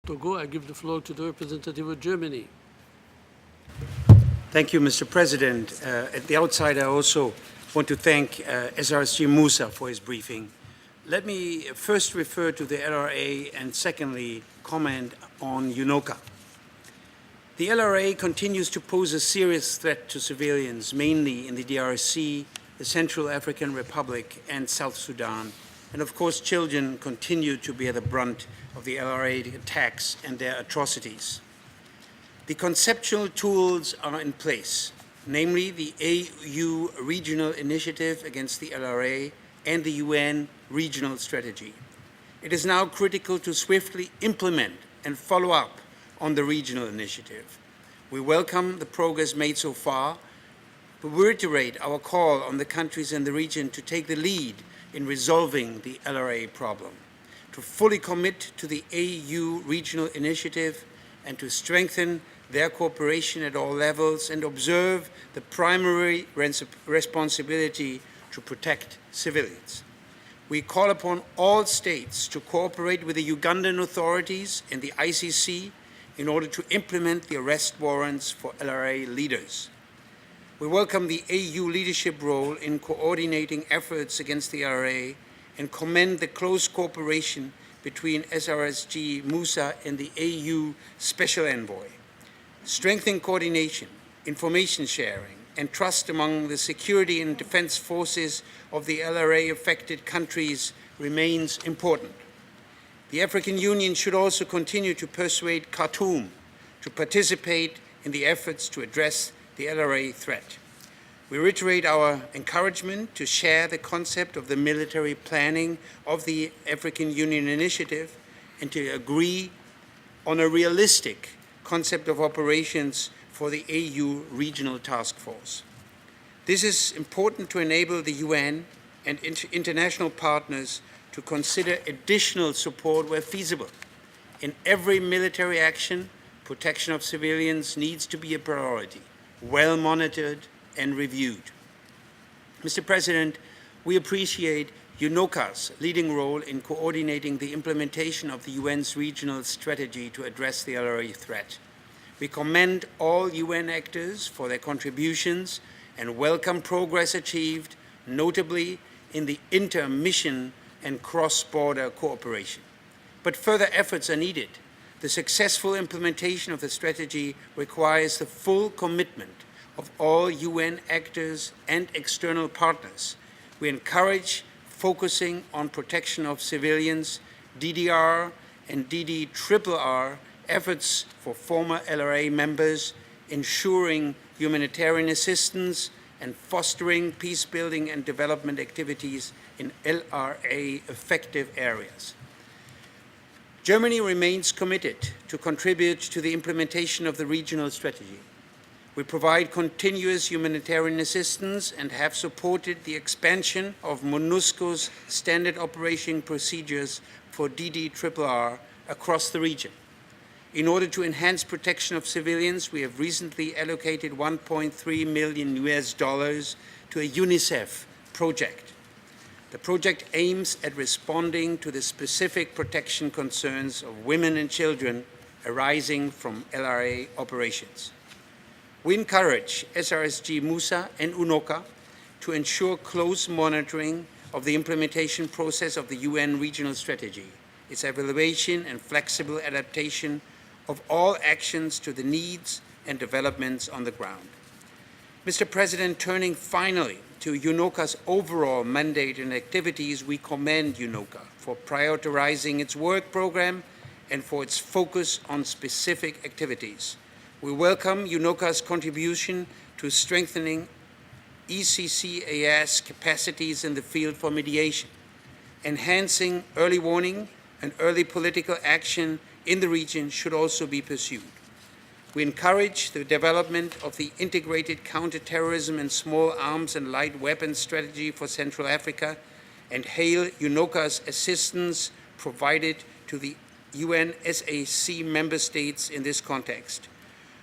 Togo. I give the floor to the representative of Germany. Thank you, Mr. President. At the outset, I also want to thank SRSG Musa for his briefing. Let me first refer to the LRA and secondly comment on UNOCA. The LRA continues to pose a serious threat to civilians, mainly in the DRC, the Central African Republic, and South Sudan. And of course, children continue to bear the brunt of the LRA attacks and their atrocities. The conceptual tools are in place, namely the AU Regional Initiative against the LRA and the UN Regional Strategy. It is now critical to swiftly implement and follow up on the regional initiative. We welcome the progress made so far, but we reiterate our call on the countries in the region to take the lead in resolving the LRA problem, to fully commit to the AU regional initiative and to strengthen their cooperation at all levels and observe the primary responsibility to protect civilians. We call upon all states to cooperate with the Ugandan authorities and the ICC in order to implement the arrest warrants for LRA leaders. We welcome the AU leadership role in coordinating efforts against the LRA and commend the close cooperation between SRSG Musa and the AU Special Envoy. Strengthening coordination, information sharing, and trust among the security and defense forces of the LRA-affected countries remains important. The African Union should also continue to persuade Khartoum to participate in the efforts to address the LRA threat. We reiterate our encouragement to share the concept of the military planning of the African Union initiative and to agree on a realistic concept of operations for the AU Regional Task Force. This is important to enable the UN and international partners to consider additional support where feasible. In every military action, protection of civilians needs to be a priority, well monitored and reviewed. Mr. President, we appreciate UNOCA's leading role in coordinating the implementation of the UN's regional strategy to address the LRA threat. We commend all UN actors for their contributions and welcome progress achieved, notably in the inter-mission and cross-border cooperation. But further efforts are needed. The successful implementation of the strategy requires the full commitment of all UN actors and external partners. We encourage focusing on protection of civilians, DDR and DDRRR efforts for former LRA members, ensuring humanitarian assistance and fostering peace-building and development activities in LRA-effective areas. Germany remains committed to contribute to the implementation of the regional strategy. We provide continuous humanitarian assistance and have supported the expansion of MONUSCO's standard operating procedures for DDRRR across the region. In order to enhance protection of civilians, we have recently allocated $1.3 million to a UNICEF project. The project aims at responding to the specific protection concerns of women and children arising from LRA operations. We encourage SRSG Musa and UNOCA to ensure close monitoring of the implementation process of the UN regional strategy, its evaluation and flexible adaptation of all actions to the needs and developments on the ground. Mr. President, turning finally to UNOCA's overall mandate and activities, we commend UNOCA for prioritizing its work program and for its focus on specific activities. We welcome UNOCA's contribution to strengthening ECCAS capacities in the field for mediation, enhancing early warning and early political action in the region should also be pursued. We encourage the development of the integrated counterterrorism and small arms and light weapons strategy for Central Africa and hail UNOCA's assistance provided to the UNSAC member states in this context.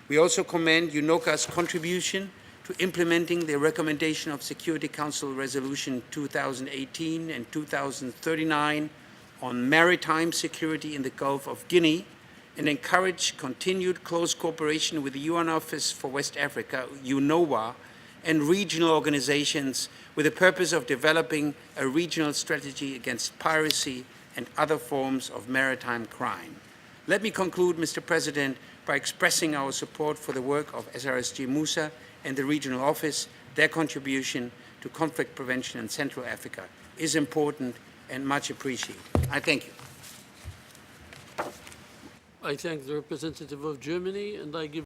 We also commend UNOCA's contribution to implementing the recommendation of Security Council Resolution 2018 and 2039 on maritime security in the Gulf of Guinea and encourage continued close cooperation with the UN Office for West Africa, UNOWA, and regional organizations with the purpose of developing a regional strategy against piracy and other forms of maritime crime. Let me conclude, Mr. President, by expressing our support for the work of SRSG Musa and the regional office. Their contribution to conflict prevention in Central Africa is important and much appreciated. I thank you. I thank the representative of Germany, and I give